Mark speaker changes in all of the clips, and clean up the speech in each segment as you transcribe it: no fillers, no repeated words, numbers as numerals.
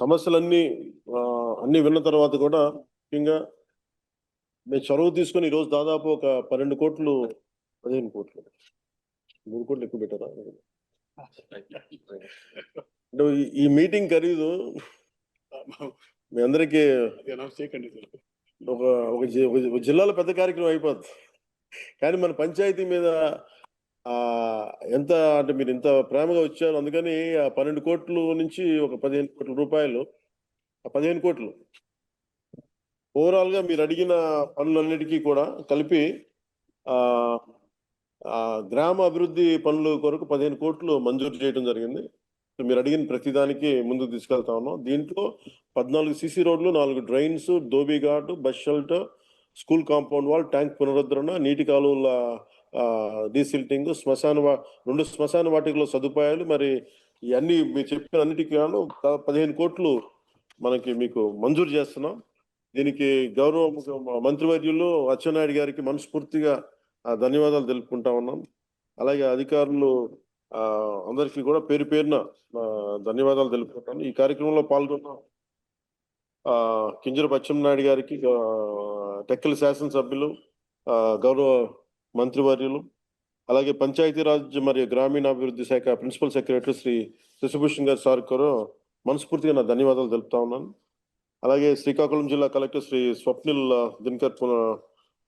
Speaker 1: సమస్యలన్నీ అన్ని విన్న తర్వాత కూడా ముఖ్యంగా మేము చొరవ తీసుకొని ఈరోజు దాదాపు ఒక 12 కోట్లు 15 కోట్లు 3 కోట్లు ఎక్కువ పెట్టారా అంటే ఈ మీటింగ్ ఖరీదు మీ అందరికీ ఒక జిల్లాలో పెద్ద కార్యక్రమం అయిపోద్ది. కానీ మన పంచాయతీ మీద ఎంత అంటే మీరు ఇంత ప్రేమగా వచ్చారు, అందుకని ఆ 12 కోట్లు నుంచి ఒక 15 కోట్ల రూపాయలు, ఆ 15 కోట్లు ఓవరాల్ గా మీరు అడిగిన పనులన్నిటికీ కూడా కలిపి గ్రామ అభివృద్ధి పనుల కొరకు 15 కోట్లు మంజూరు చేయడం జరిగింది. మీరు అడిగిన ప్రతిదానికి ముందుకు తీసుకెళ్తా ఉన్నాం. దీంట్లో 14 సిసి రోడ్లు, 4 drains, dhobi ghat, bus shelter, school compound wall, tank పునరుద్ధరణ, నీటి కాలువల డీసిల్టింగ్, 2 శ్మశాన వాటికలో సదుపాయాలు, మరి ఇవన్నీ మీరు చెప్పిన అన్నిటికీ 15 కోట్లు మనకి మీకు మంజూరు చేస్తున్నాం. దీనికి గౌరవ మంత్రివర్యులు అచ్చెన్నాయుడు గారికి మనస్ఫూర్తిగా ధన్యవాదాలు తెలుపుకుంటా ఉన్నాం. అలాగే అధికారులు అందరికీ కూడా పేరు పేరున ధన్యవాదాలు తెలుపుకుంటాను. ఈ కార్యక్రమంలో పాల్గొన్న కింజరపు అచ్చెన్నాయుడు గారికి, టెక్కల శాసనసభ్యులు, గౌరవ మంత్రివర్యులు, అలాగే పంచాయతీరాజ్ మరియు గ్రామీణాభివృద్ధి శాఖ ప్రిన్సిపల్ సెక్రటరీ శ్రీ శశిభూషణ్ గారి సార్ కూడా మనస్ఫూర్తిగా నా ధన్యవాదాలు తెలుపుతా ఉన్నాను. అలాగే శ్రీకాకుళం జిల్లా కలెక్టర్ శ్రీ స్వప్నిల్ దినకర్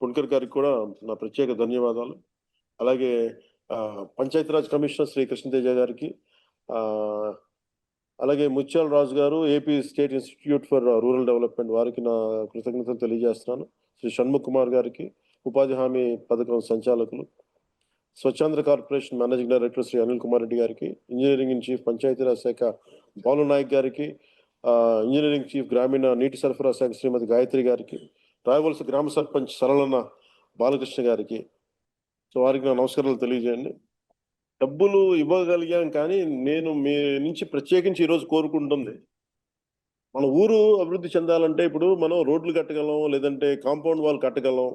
Speaker 1: పుణ్కర్ గారికి కూడా నా ప్రత్యేక ధన్యవాదాలు. అలాగే పంచాయతీరాజ్ కమిషనర్ శ్రీ కృష్ణతేజ గారికి, అలాగే ముత్యాల రాజు గారు, AP state institute for rural development, వారికి నా కృతజ్ఞతలు తెలియజేస్తున్నాను. శ్రీ షణ్ముఖ్ కుమార్ గారికి, ఉపాధి హామీ పథకం సంచాలకులు, Swachhandhra corporation managing director Shri Anil Kumar Reddy గారికి, ఇంజనీరింగ్ ఇన్ చీఫ్ పంచాయతీరాజ్ శాఖ బాలు నాయక్ గారికి, ఇంజనీరింగ్ చీఫ్ గ్రామీణ నీటి సరఫరా శాఖ శ్రీమతి గాయత్రి గారికి, రాయవలస గ్రామ సర్పంచ్ సరళన బాలకృష్ణ గారికి, సో వారికి నా నమస్కారాలు తెలియజేయండి. డబ్బులు ఇవ్వగలిగాం, కానీ నేను మీ నుంచి ప్రత్యేకించి ఈరోజు కోరుకుంటుంది, మన ఊరు అభివృద్ధి చెందాలంటే ఇప్పుడు మనం రోడ్లు కట్టగలం, లేదంటే కాంపౌండ్ వాల్ కట్టగలం,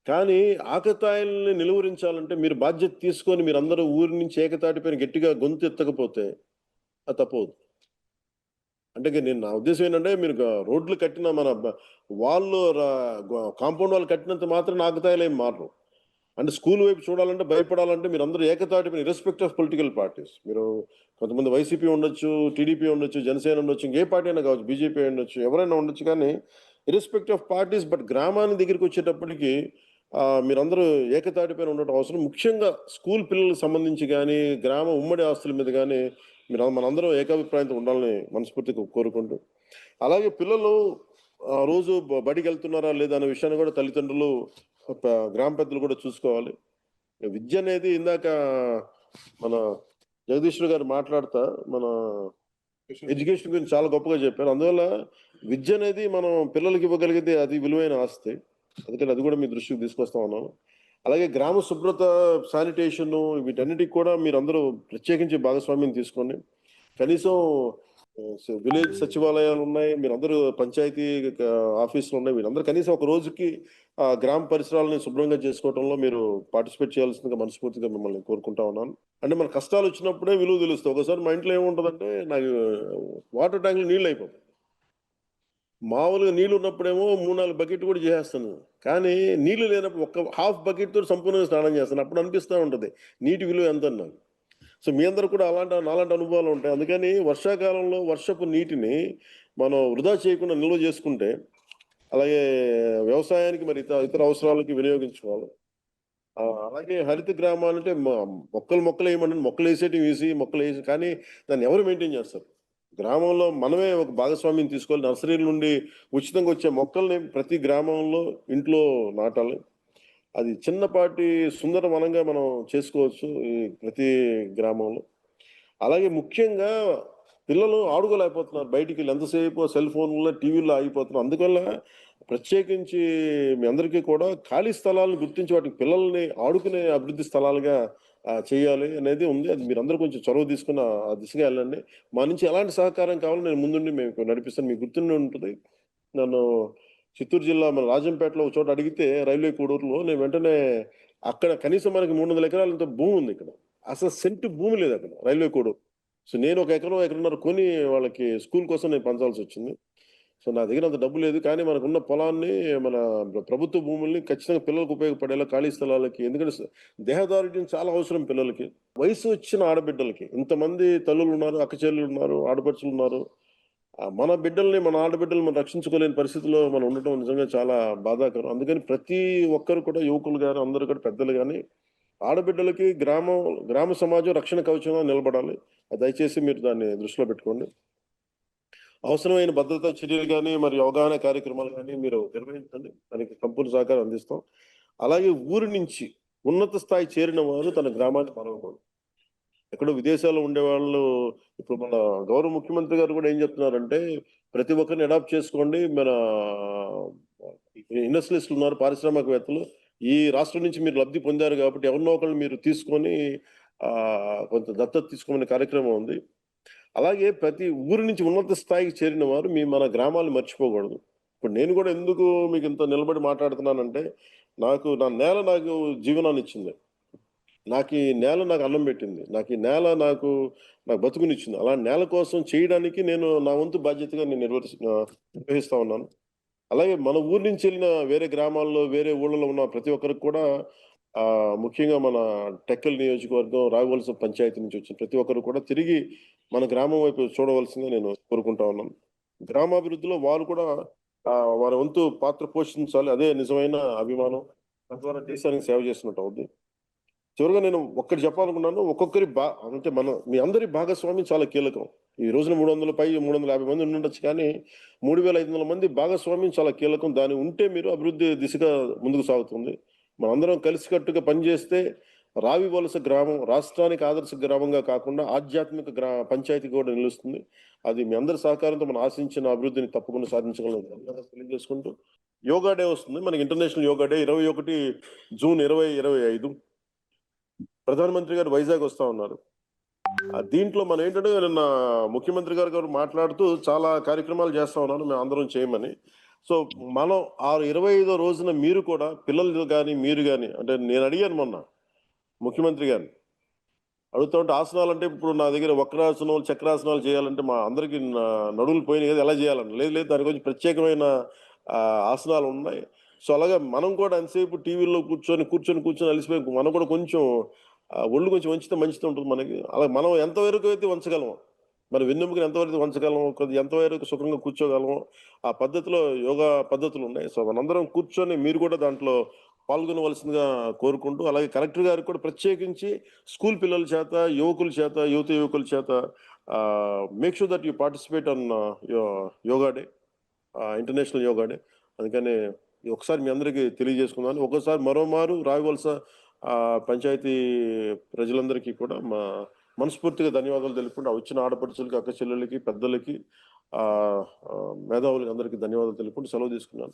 Speaker 1: కానీ ఆకతాయిల్ని నిలువరించాలంటే మీరు బాధ్యత తీసుకొని మీరందరూ ఊరి నుంచి ఏకతాటిపైన గట్టిగా గొంతు ఎత్తకపోతే అది తప్పవుతుంది. అంటే నేను నా ఉద్దేశం ఏంటంటే, మీరు రోడ్లు కట్టిన మన వాళ్ళు కాంపౌండ్ వాళ్ళు కట్టినంత మాత్రం ఆకతాయిలు ఏం మారరు. అంటే స్కూల్ వైపు చూడాలంటే, భయపడాలంటే మీరు అందరూ ఏకతాటిపైన ఇర్రెస్పెక్ట్ ఆఫ్ పొలిటికల్ పార్టీస్, మీరు కొంతమంది వైసీపీ ఉండొచ్చు, టీడీపీ ఉండొచ్చు, జనసేన ఉండొచ్చు, ఇంకే పార్టీ అయినా కావచ్చు, బీజేపీ ఉండొచ్చు, ఎవరైనా ఉండొచ్చు, కానీ ఇర్రెస్పెక్ట్ ఆఫ్ పార్టీస్. బట్ గ్రామాన్ని దగ్గరికి వచ్చేటప్పటికి మీరందరూ ఏకతాటిపైన ఉండటం అవసరం. ముఖ్యంగా స్కూల్ పిల్లలకు సంబంధించి కానీ, గ్రామ ఉమ్మడి ఆస్తుల మీద కానీ మనందరం ఏకాభిప్రాయంతో ఉండాలని మనస్ఫూర్తిగా కోరుకుంటూ, అలాగే పిల్లలు రోజు బడికి వెళ్తున్నారా లేదా అనే విషయాన్ని కూడా తల్లిదండ్రులు, గ్రామ పెద్దలు కూడా చూసుకోవాలి. విద్య అనేది ఇందాక మన జగదీశ్వర్ గారు మాట్లాడుతా మన ఎడ్యుకేషన్ గురించి చాలా గొప్పగా చెప్పారు. అందువల్ల విద్య అనేది మనం పిల్లలకి ఇవ్వగలిగితే అది విలువైన ఆస్తి. అందుకని అది కూడా మీ దృష్టికి తీసుకొస్తా ఉన్నాను. అలాగే గ్రామ శుభ్రత, శానిటేషన్, వీటన్నిటికి కూడా మీరు అందరూ ప్రత్యేకించి భాగస్వామ్యం తీసుకోండి. కనీసం విలేజ్ సచివాలయాలు ఉన్నాయి, మీరందరూ పంచాయతీ ఆఫీసులు ఉన్నాయి, మీరందరూ కనీసం ఒక రోజుకి గ్రామ పరిసరాలని శుభ్రంగా చేసుకోవడంలో మీరు పార్టిసిపేట్ చేయాల్సిందిగా మనస్ఫూర్తిగా మిమ్మల్ని కోరుకుంటా ఉన్నాను. అంటే మన కష్టాలు వచ్చినప్పుడే విలువ తెలుస్తుంది. ఒకసారి మా ఇంట్లో ఏముంటుందంటే, నాకు వాటర్ ట్యాంక్లో నీళ్ళు అయిపోతాయి. మామూలుగా నీళ్ళు ఉన్నప్పుడేమో 3-4 బకెట్ కూడా చేసేస్తాను, కానీ నీళ్లు లేనప్పుడు ఒక్క హాఫ్ బకెట్ తో సంపూర్ణంగా స్నానం చేస్తాను. అప్పుడు అనిపిస్తూ ఉంటుంది నీటి విలువ ఎంత నాకు. సో మీ అందరూ కూడా నాలాంటి అనుభవాలు ఉంటాయి. అందుకని వర్షాకాలంలో వర్షపు నీటిని మనం వృధా చేయకుండా నిల్వ చేసుకుంటే, అలాగే వ్యవసాయానికి మరి ఇతర అవసరాలకి వినియోగించుకోవాలి. అలాగే హరిత గ్రామాలంటే మొక్కలు వేయమంటే మొక్కలు వేసేటివి వేసి మొక్కలు వేసి, కానీ దాన్ని ఎవరు మెయింటైన్ చేస్తారు? గ్రామంలో మనమే ఒక భాగస్వామ్యం తీసుకోవాలి. నర్సరీల నుండి ఉచితంగా వచ్చే మొక్కల్ని ప్రతి గ్రామంలో ఇంట్లో నాటాలి. అది చిన్నపాటి సుందర వనంగా మనం చేసుకోవచ్చు ఈ ప్రతి గ్రామంలో. అలాగే ముఖ్యంగా పిల్లలు ఆడుకోలేకపోతున్నారు, బయటికి వెళ్ళి ఎంతసేపు సెల్ ఫోన్లో, టీవీలో ఆగిపోతున్నారు. అందువల్ల ప్రత్యేకించి మీ అందరికీ కూడా ఖాళీ స్థలాలను గుర్తించి వాటికి పిల్లల్ని ఆడుకునే అభివృద్ధి స్థలాలుగా చేయాలి అనేది ఉంది. అది మీరందరూ కొంచెం చొరవ తీసుకున్న ఆ దిశగా వెళ్ళండి. మా నుంచి ఎలాంటి సహకారం కావాలో నేను ముందుండి మేము నడిపిస్తాను. మీకు గుర్తుండి ఉంటుంది, నన్ను చిత్తూరు జిల్లా మన రాజంపేటలో ఒక చోట అడిగితే, రైల్వే కోడూరులో, నేను వెంటనే అక్కడ కనీసం మనకి 300 ఎకరాలంత భూమి ఉంది. ఇక్కడ అసలు సెంటు భూమి లేదు అక్కడ రైల్వే కోడూరు. సో నేను ఒక ఎకరం, ఎకరన్నర కొని వాళ్ళకి స్కూల్ కోసం నేను పంచాల్సొచ్చింది. సో నా దగ్గర అంత డబ్బు లేదు. కానీ మనకున్న పొలాన్ని, మన ప్రభుత్వ భూముల్ని ఖచ్చితంగా పిల్లలకు ఉపయోగపడేలా ఖాళీ స్థలాలకి, ఎందుకంటే దేహదారుఢ్యం చాలా అవసరం పిల్లలకి. వయసు వచ్చిన ఆడబిడ్డలకి ఇంతమంది తల్లులున్నారు, అక్క చెల్లెలున్నారు, ఆడపడుచులున్నారు. మన బిడ్డల్ని, మన ఆడబిడ్డల్ని మనం రక్షించుకోలేని పరిస్థితిలో మనం ఉండటం నిజంగా చాలా బాధాకరం. అందుకని ప్రతి ఒక్కరు కూడా, యువకులు గాని, అందరూ కూడా, పెద్దలు గాని, ఆడబిడ్డలకి గ్రామ సమాజం రక్షణ కవచంగా నిలబడాలి. దయచేసి మీరు దాన్ని దృష్టిలో పెట్టుకోండి. అవసరమైన భద్రతా చర్యలు గాని, మరి అవగాహన కార్యక్రమాలు గాని మీరు నిర్వహించండి. దానికి సంపూర్ణ సహకారం అందిస్తాం. అలాగే ఊరి నుంచి ఉన్నత స్థాయి చేరిన వారు తన గ్రామాన్ని మరవకూడదు. ఎక్కడో విదేశాల్లో ఉండేవాళ్ళు, ఇప్పుడు మన గౌరవ ముఖ్యమంత్రి గారు కూడా ఏం చెప్తున్నారంటే, ప్రతి ఒక్కరిని అడాప్ట్ చేసుకోండి. మన ఇండస్ట్రియలిస్టులు ఉన్నారు, పారిశ్రామికవేత్తలు. ఈ రాష్ట్రం నుంచి మీరు లబ్ధి పొందారు కాబట్టి ఎవరినో ఒకళ్ళు మీరు తీసుకొని కొంత దత్తత తీసుకోమనే కార్యక్రమం ఉంది. అలాగే ప్రతి ఊరి నుంచి ఉన్నత స్థాయికి చేరిన వారు మన గ్రామాలు మర్చిపోకూడదు. ఇప్పుడు నేను కూడా ఎందుకు మీకు ఇంత నిలబడి మాట్లాడుతున్నానంటే, నా నేల నాకు జీవనాన్ని ఇచ్చింది. నాకు ఈ నేల నాకు అన్నం పెట్టింది. ఈ నేల నాకు బతుకునిచ్చింది. అలాంటి నేల కోసం చేయడానికి నేను నా వంతు బాధ్యతగా నేను నిర్వహిస్తా ఉన్నాను. అలాగే మన ఊరు నుంచి వెళ్ళిన వేరే గ్రామాల్లో, వేరే ఊళ్ళలో ఉన్న ప్రతి ఒక్కరికి కూడా ముఖ్యంగా మన టెక్కల్ నియోజకవర్గం, రావివలస పంచాయతీ నుంచి వచ్చిన ప్రతి ఒక్కరు కూడా తిరిగి మన గ్రామం వైపు చూడవలసిందిగా నేను కోరుకుంటా ఉన్నాను. గ్రామాభివృద్ధిలో వారు కూడా వారి వంతు పాత్ర పోషించాలి. అదే నిజమైన అభిమానం. తద్వారా దేశానికి సేవ చేసినట్టు అవుద్ది. చివరగా నేను ఒక్కటి చెప్పాలనుకున్నాను. ఒక్కొక్కరి అంటే మీ అందరి భాగస్వామ్యం చాలా కీలకం. ఈ రోజున 350 మంది ఉండుండొచ్చు, కానీ 3500 మంది భాగస్వామ్యం చాలా కీలకం. దాని ఉంటే మీరు అభివృద్ధి దిశగా ముందుకు సాగుతుంది. మనందరం కలిసికట్టుగా పనిచేస్తే రావివలస గ్రామం రాష్ట్రానికి ఆదర్శ గ్రామంగా కాకుండా ఆధ్యాత్మిక పంచాయతీ కూడా నిలుస్తుంది. అది మీ అందరి సహకారంతో మనం ఆశించిన అభివృద్ధిని తప్పకుండా సాధించగలం తెలియజేసుకుంటూ, యోగా డే వస్తుంది. మనకి ఇంటర్నేషనల్ యోగా డే 21 జూన్ 2025. ప్రధానమంత్రి గారు వైజాగ్ వస్తా ఉన్నారు. దీంట్లో మనం ఏంటంటే, నిన్న ముఖ్యమంత్రి గారు మాట్లాడుతూ చాలా కార్యక్రమాలు చేస్తా ఉన్నాను మేము అందరం చేయమని. సో మనం 25వ రోజున మీరు కూడా పిల్లలు కానీ, మీరు కానీ, అంటే నేను అడిగాను మొన్న ముఖ్యమంత్రి గారిని, అడుగుతా ఉంటే ఆసనాలు అంటే ఇప్పుడు నా దగ్గర వక్రాసనం, చక్రాసనాలు చేయాలంటే మా అందరికి నడువులు పోయినాయి కదా, ఎలా చేయాలని. లేదు దాని గురించి ప్రత్యేకమైన ఆసనాలు ఉన్నాయి. సో అలాగే మనం కూడా ఎంతసేపు టీవీలో కూర్చొని అలిసిపోయి మనం కూడా కొంచెం ఒళ్ళు కొంచెం వంచితే మంచిగా ఉంటుంది మనకి. అలా మనం ఎంతవరకు అయితే వంచగలమో, మన వెన్నెముకను ఎంతవరకు వంచగలమో, ఎంతవరకు సుఖంగా కూర్చోగలమో ఆ పద్ధతిలో యోగా పద్ధతులు ఉన్నాయి. సో మనందరం కూర్చొని మీరు కూడా దాంట్లో పాల్గొనవలసిందిగా కోరుకుంటూ, అలాగే కలెక్టర్ గారికి కూడా ప్రత్యేకించి స్కూల్ పిల్లల చేత, యువకుల చేత make sure that you participate on yoga day, international yoga day. అందుకని ఒకసారి మీ అందరికీ తెలియజేసుకున్నాను. ఒకసారి మరోమారు రావివలస పంచాయతీ ప్రజలందరికీ కూడా మనస్ఫూర్తిగా ధన్యవాదాలు తెలుపుకుంటూ, వచ్చిన ఆడపడుచులకి, అక్క చెల్లెళ్ళకి, పెద్దలకి, మేధావులకి అందరికీ ధన్యవాదాలు తెలుపుకుంటూ సెలవు తీసుకున్నాను.